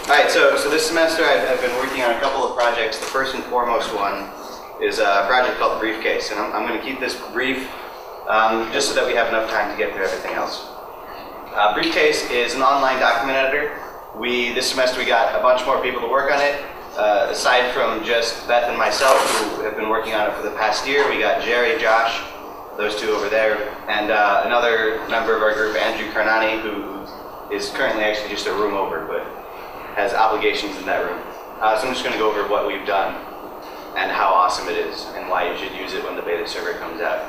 Alright, so this semester I've been working on a couple of projects. The first and foremost one is a project called Briefcase, and I'm going to keep this brief just so that we have enough time to get through everything else. Briefcase is an online document editor. This semester we got a bunch more people to work on it. Aside from just Beth and myself, who have been working on it for the past year, we got Jerry, Josh, those two over there, and another member of our group, Andrew Karnani, who is currently actually just a room over, but has obligations in that room. So I'm just going to go over what we've done and how awesome it is and why you should use it when the beta server comes out.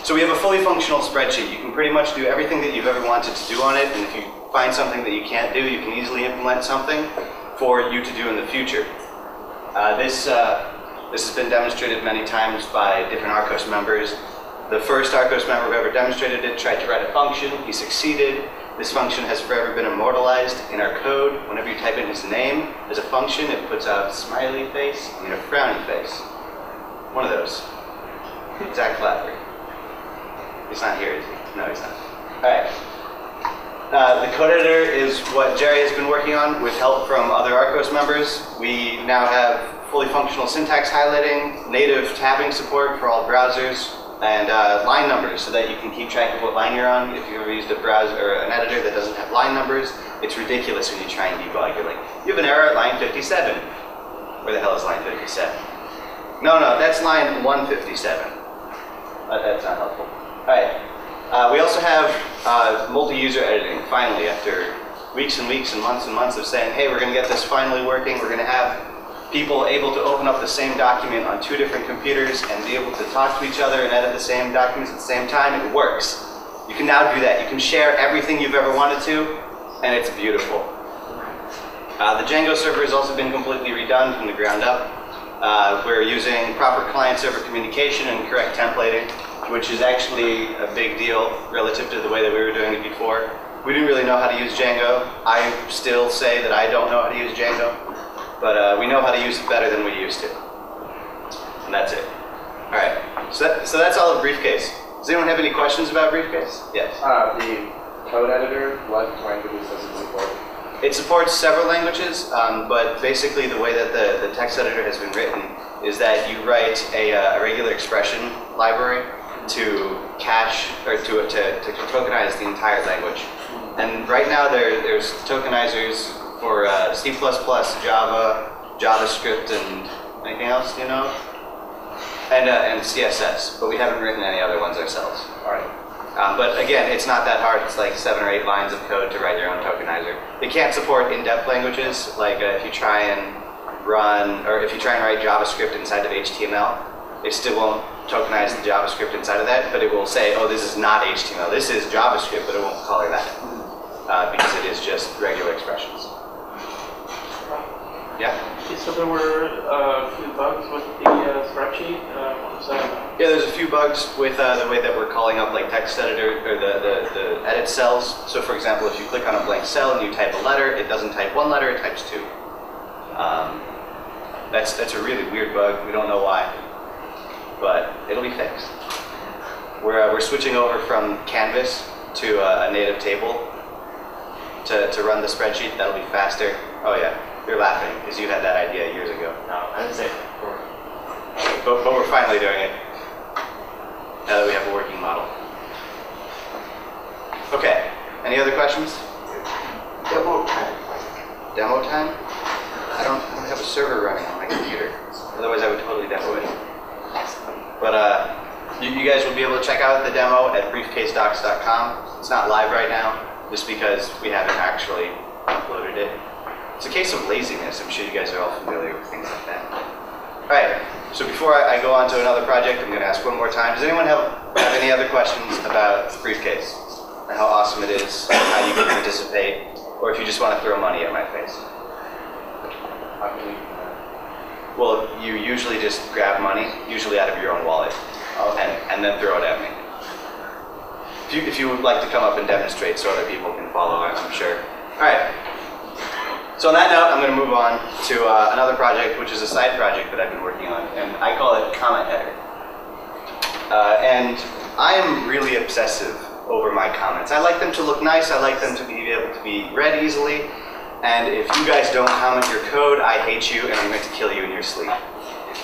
So we have a fully functional spreadsheet. You can pretty much do everything that you've ever wanted to do on it, and if you find something that you can't do, you can easily implement something for you to do in the future. This has been demonstrated many times by different Arcos members. The first Arcos member who ever demonstrated it tried to write a function. He succeeded. This function has forever been immortalized in our code. Whenever you type in his name as a function, it puts out a smiley face and a frowny face. One of those. Zach Flatbury. He's not here, is he? No, he's not. All right. The code editor is what Jerry has been working on with help from other Arcos members. We now have fully functional syntax highlighting, native tabbing support for all browsers, and line numbers so that you can keep track of what line you're on. If you've ever used a browser or an editor that doesn't have line numbers, it's ridiculous when you try and debug. You're like, you have an error at line 57. Where the hell is line 57? No, that's line 157. That's not helpful. All right. We also have multi-user editing, finally, after weeks and weeks and months of saying, hey, we're going to get this finally working. We're going to have people able to open up the same document on 2 different computers and be able to talk to each other and edit the same documents at the same time. It works. You can now do that. You can share everything you've ever wanted to, and it's beautiful. The Django server has also been completely redone from the ground up. We're using proper client-server communication and correct templating, which is actually a big deal relative to the way that we were doing it before. We didn't really know how to use Django. I still say that I don't know how to use Django, but we know how to use it better than we used to. And that's it. All right, so that's all of Briefcase. Does anyone have any questions about Briefcase? Yes? The code editor, what languages does it support? It supports several languages, but basically the way that the text editor has been written is that you write a regular expression library to cache, or to tokenize the entire language. And right now there's tokenizers for C++, Java, JavaScript, and anything else, do you know? And CSS, but we haven't written any other ones ourselves. All right. But again, it's not that hard. It's like 7 or 8 lines of code to write your own tokenizer. It can't support in-depth languages, like if you try and write JavaScript inside of HTML, it still won't tokenize the JavaScript inside of that, but it will say, oh, this is not HTML. This is JavaScript, but it won't color that because it is just regular expressions. Yeah? So there were a few bugs with the spreadsheet. What was that? Yeah, there's a few bugs with the way that we're calling up like text editor, or the edit cells. So for example, if you click on a blank cell and you type a letter, it doesn't type 1 letter, it types 2. That's a really weird bug. We don't know why, but it'll be fixed. We're switching over from Canvas to a native table to run the spreadsheet. That'll be faster. Oh yeah, you're laughing because you had that idea years ago. No, I didn't say it before. But we're finally doing it now that we have a working model. Okay, any other questions? Demo time. Demo time? I don't have a server running on my computer. Otherwise I would totally demo it. But you guys will be able to check out the demo at briefcasedocs.com. It's not live right now, just because we haven't actually uploaded it. It's a case of laziness. I'm sure you guys are all familiar with things like that. All right, so before I go on to another project, I'm going to ask one more time. Does anyone have any other questions about Briefcase? And how awesome it is, how you can participate, or if you just want to throw money at my face? Well, you usually just grab money, usually out of your own wallet, and then throw it at me. If you would like to come up and demonstrate so other people can follow, I'm sure. All right. So on that note, I'm going to move on to another project, which is a side project that I've been working on, and I call it Comment Header. And I am really obsessive over my comments. I like them to look nice. I like them to be able to be read easily. And if you guys don't comment your code, I hate you and I'm going to kill you in your sleep.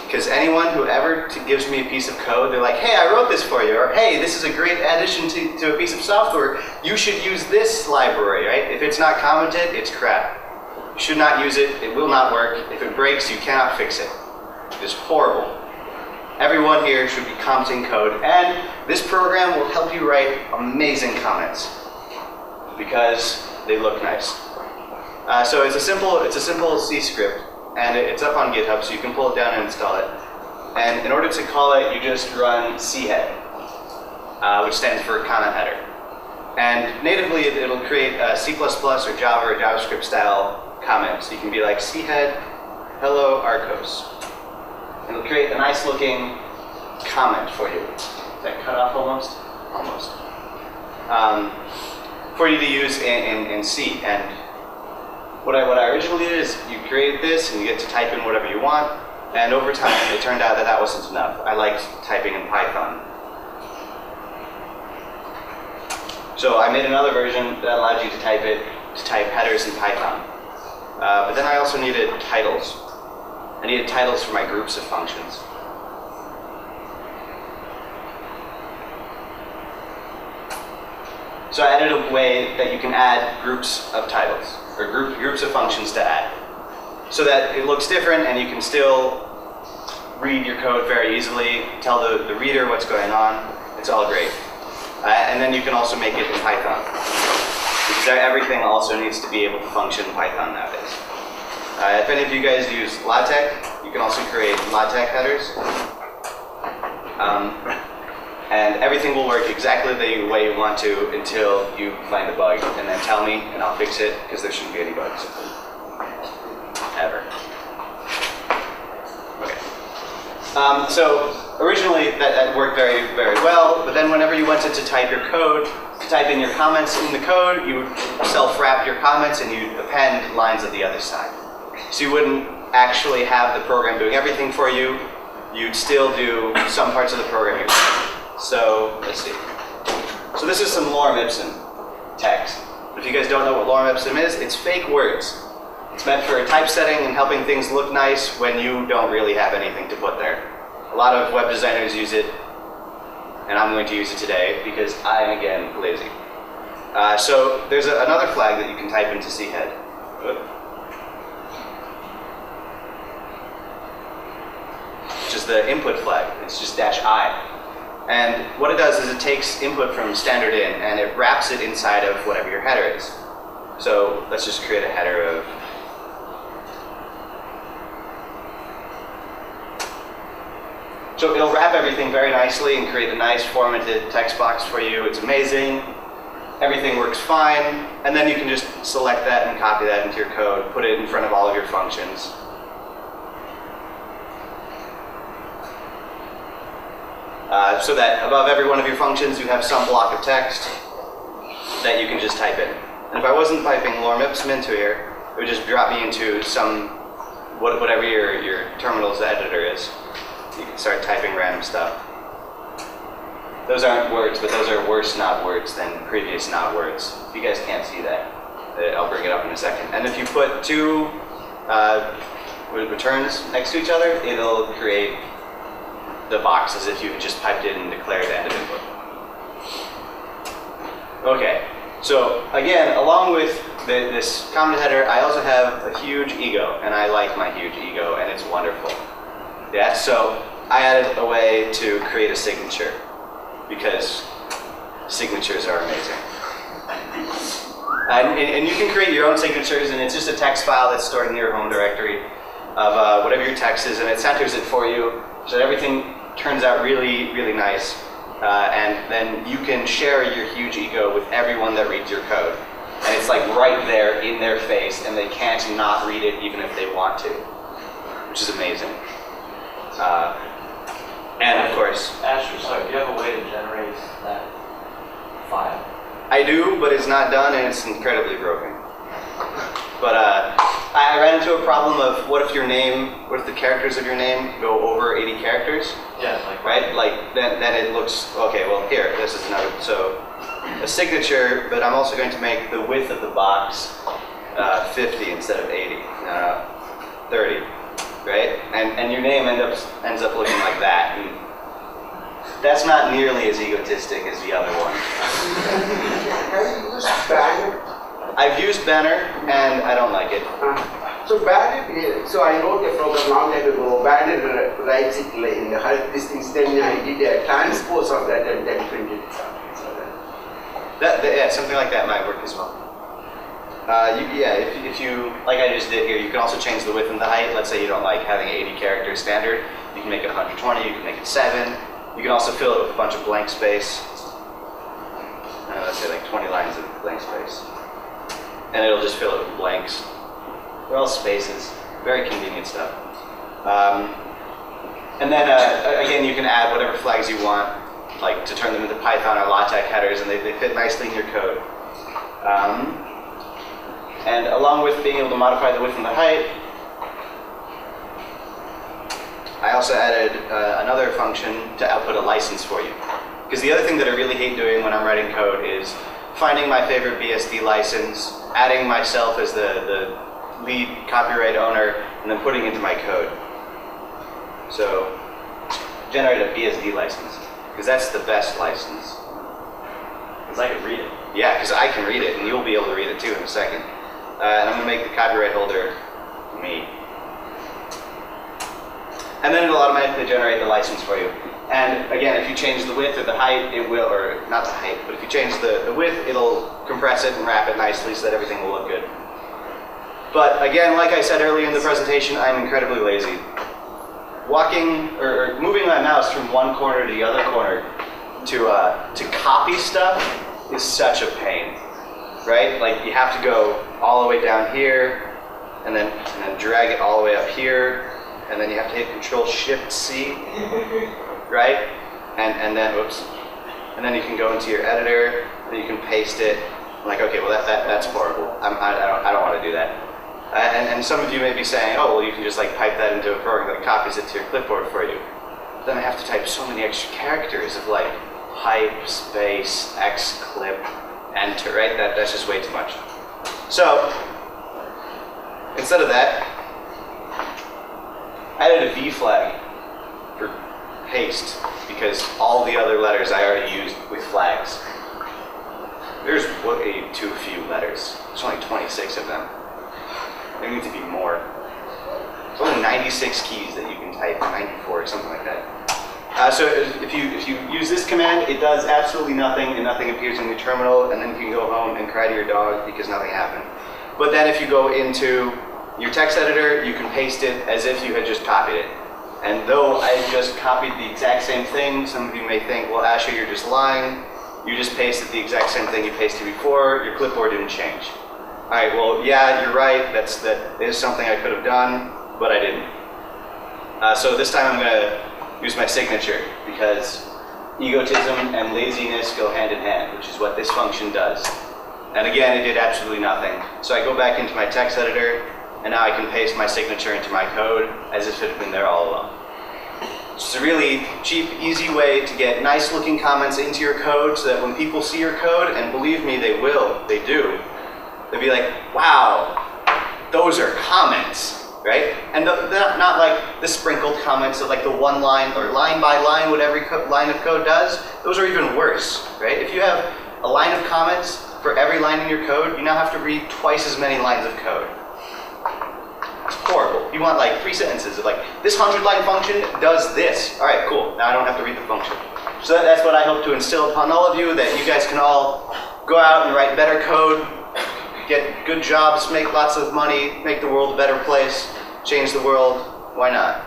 Because anyone who ever gives me a piece of code, they're like, hey, I wrote this for you, or hey, this is a great addition to a piece of software. You should use this library, right? If it's not commented, it's crap. You should not use it. It will not work. If it breaks, you cannot fix it. It's horrible. Everyone here should be commenting code, and this program will help you write amazing comments because they look nice. So it's a simple C script, and it's up on GitHub, so you can pull it down and install it. And in order to call it, you just run chead, which stands for comment header. And natively, it'll create a C++ or Java or JavaScript style comment. So you can be like chead, hello Arcos. And it'll create a nice looking comment for you. Is that cut off almost? Almost. For you to use in C. And what I originally did is you create this and you get to type in whatever you want. And over time, it turned out that wasn't enough. I liked typing in Python. So I made another version that allowed you to type headers in Python. But then I also needed titles. I needed titles for my groups of functions. So I added a way that you can add groups of titles, or groups of functions to add, so that it looks different and you can still read your code very easily, tell the reader what's going on. It's all great. And then you can also make it in Python, because everything also needs to be able to function in Python nowadays. If any of you guys use LaTeX, you can also create LaTeX headers. And everything will work exactly the way you want to until you find a bug, and then tell me and I'll fix it, because there shouldn't be any bugs. Ever. Okay. So originally that worked very, very well, but then whenever you wanted to type your code, to type in your comments in the code, you would self-wrap your comments and you'd append lines at the other side. So you wouldn't actually have the program doing everything for you. You'd still do some parts of the program yourself. So let's see. So this is some lorem ipsum text. If you guys don't know what lorem ipsum is, it's fake words. It's meant for typesetting and helping things look nice when you don't really have anything to put there. A lot of web designers use it, and I'm going to use it today because I am, again, lazy. So there's another flag that you can type into chead. Which is the input flag. It's just -I. And what it does is it takes input from standard in and it wraps it inside of whatever your header is. So let's just create a header of So it'll wrap everything very nicely and create a nice formatted text box for you. It's amazing. Everything works fine. And then you can just select that and copy that into your code, put it in front of all of your functions. So that above every one of your functions, you have some block of text that you can just type in. And if I wasn't typing lorem ipsum into here, it would just drop me into whatever your terminal's editor is. You can start typing random stuff. Those aren't words, but those are worse not words than previous not words. If you guys can't see that, I'll bring it up in a second. And if you put two returns next to each other, it'll create the box as if you had just piped in and declared end of input. Okay, so again, along with this comment header, I also have a huge ego, and I like my huge ego, and it's wonderful. Yeah, so I added a way to create a signature, because signatures are amazing. And you can create your own signatures, and it's just a text file that's stored in your home directory of whatever your text is, and it centers it for you, so that everything turns out really, really nice. And then you can share your huge ego with everyone that reads your code. And it's like right there in their face, and they can't not read it even if they want to, which is amazing. And of course, Asher, so do you have a way to generate that file? I do, but it's not done, and it's incredibly broken. But I ran into a problem of what if the characters of your name go over 80 characters? Yeah, right? Like then it looks okay. Well, here, this is another. So a signature, but I'm also going to make the width of the box 50 instead of 80. No, 30, right? And your name ends up looking like that. And that's not nearly as egotistic as the other one. Have you used Banner? I've used Banner, and I don't like it. So Banner, so I wrote a program long time ago. Banner writes it like in the these things. Then I did a transpose of that and then printed it out. Yeah, something like that might work as well. If you, like I just did here, you can also change the width and the height. Let's say you don't like having 80 characters standard. You can make it 120, you can make it 7. You can also fill it with a bunch of blank space. Let's say like 20 lines of blank space. And it'll just fill it with blanks. They're all spaces. Very convenient stuff. And then, again, you can add whatever flags you want, like to turn them into Python or LaTeX headers, and they fit nicely in your code. And along with being able to modify the width and the height, I also added another function to output a license for you. Because the other thing that I really hate doing when I'm writing code is finding my favorite BSD license, adding myself as the lead copyright owner, and then putting it into my code. So generate a BSD license, because that's the best license. Because I can read it. Yeah, because I can read it, and you'll be able to read it too in a second. And I'm going to make the copyright holder me. And then it'll automatically generate the license for you. And again, if you change the width or the height, it will, or not the height, but if you change the width, it'll compress it and wrap it nicely so that everything will look good. But again, like I said earlier in the presentation, I'm incredibly lazy. Walking, or moving my mouse from one corner to the other corner to copy stuff is such a pain, right? Like you have to go all the way down here, and then drag it all the way up here, and then you have to hit Control-Shift-C, right? And then, oops. And then you can go into your editor, and you can paste it. I'm like, okay, well that's horrible. I don't want to do that. And some of you may be saying, oh, well, you can just like pipe that into a program that copies it to your clipboard for you. But then I have to type so many extra characters of like pipe, space, xclip, enter, right? That's just way too much. So instead of that, I added a V flag for paste because all the other letters I already used with flags. There's way too few letters. There's only 26 of them. There need to be more. There's only 96 keys that you can type, 94 or something like that. So if you use this command, it does absolutely nothing, and nothing appears in your terminal, and then you can go home and cry to your dog because nothing happened. But then if you go into your text editor, you can paste it as if you had just copied it. And though I just copied the exact same thing, some of you may think, well, Asher, you're just lying. You just pasted the exact same thing you pasted before. Your clipboard didn't change. All right, well, yeah, you're right. That is something I could have done, but I didn't. So this time I'm going to use my signature because egotism and laziness go hand in hand, which is what this function does. And again, it did absolutely nothing. So I go back into my text editor, and now I can paste my signature into my code as if it had been there all along. It's a really cheap, easy way to get nice looking comments into your code so that when people see your code, and believe me, they will, they do, they'll be like, wow, those are comments, right? And not like the sprinkled comments of like the one line or line by line, what every line of code does. Those are even worse, right? If you have a line of comments for every line in your code, you now have to read twice as many lines of code. It's horrible. You want like 3 sentences of like, this 100-line function does this. All right, cool. Now I don't have to read the function. So that's what I hope to instill upon all of you, that you guys can all go out and write better code, get good jobs, make lots of money, make the world a better place, change the world. Why not?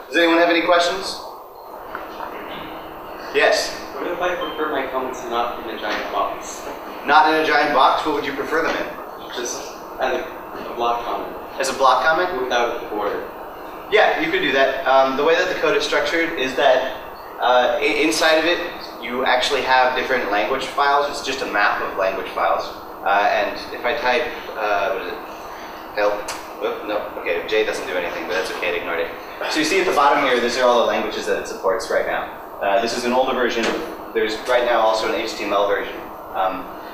Does anyone have any questions? Yes? What if I prefer my comments not in a giant box? Not in a giant box? What would you prefer them in? Just as a block comment. As a block comment? Without a border. Yeah, you could do that. The way that the code is structured is that inside of it, you actually have different language files. It's just a map of language files. And if I type, what is it? Help? Oh, no, okay, J doesn't do anything, but that's okay, ignore it. So you see at the bottom here, these are all the languages that it supports right now. This is an older version. There's right now also an HTML version.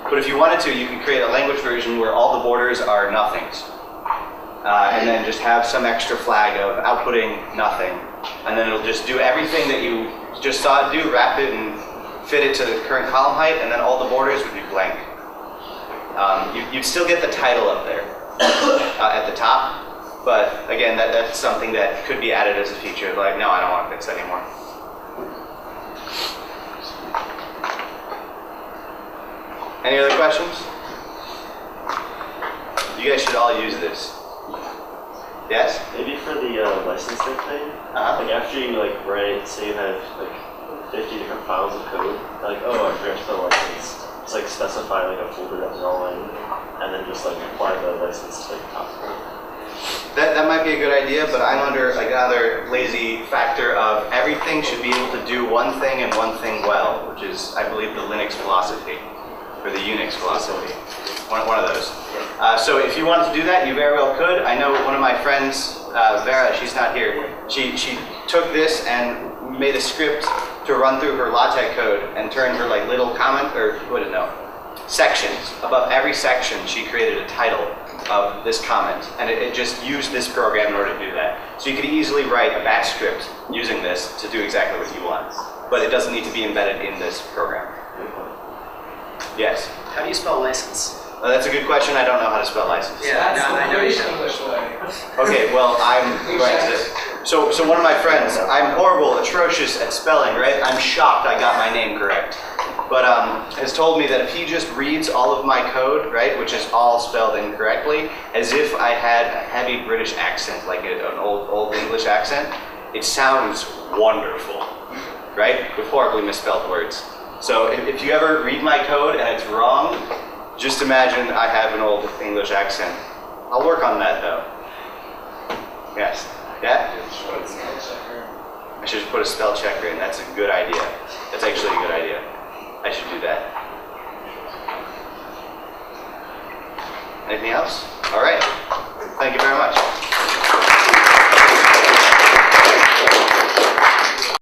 But if you wanted to, you could create a language version where all the borders are nothings. And then just have some extra flag of outputting nothing. And then it'll just do everything that you just saw it do, wrap it and fit it to the current column height, and then all the borders would be blank. You'd still get the title up there at the top. But again, that's something that could be added as a feature. Like, no, I don't want to fix anymore. Any other questions? You guys should all use this. Yes? Maybe for the license type thing, like after you like write, say you have like 50 different files of code, like, oh, I forgot to spell license. Just like specify like a folder that they're all in, and then just like apply the license to like top. That might be a good idea, but I'm under like another lazy factor of everything should be able to do one thing and one thing well, which is, I believe, the Linux philosophy, or the Unix philosophy. One of those. So if you wanted to do that, you very well could. I know one of my friends, Vera, she's not here. She took this and made a script to run through her LaTeX code and turn her like little comment, or what did it know? Sections. Above every section, she created a title of this comment, and it just used this program in order to do that. So you could easily write a batch script using this to do exactly what you want, but it doesn't need to be embedded in this program. Yes? How do you spell license? That's a good question. I don't know how to spell license. Yeah, I know you English don't. way. Okay, well, I'm going to... So one of my friends, I'm horrible, atrocious at spelling, right? I'm shocked I got my name correct. But has told me that if he just reads all of my code, right, which is all spelled incorrectly, as if I had a heavy British accent, like an old English accent, it sounds wonderful, right? With horribly misspelled words. So if you ever read my code and it's wrong, just imagine I have an old English accent. I'll work on that though. Yes? Yeah? I should just put a spell checker in. That's a good idea. That's actually a good idea. I should do that. Anything else? All right. Thank you very much.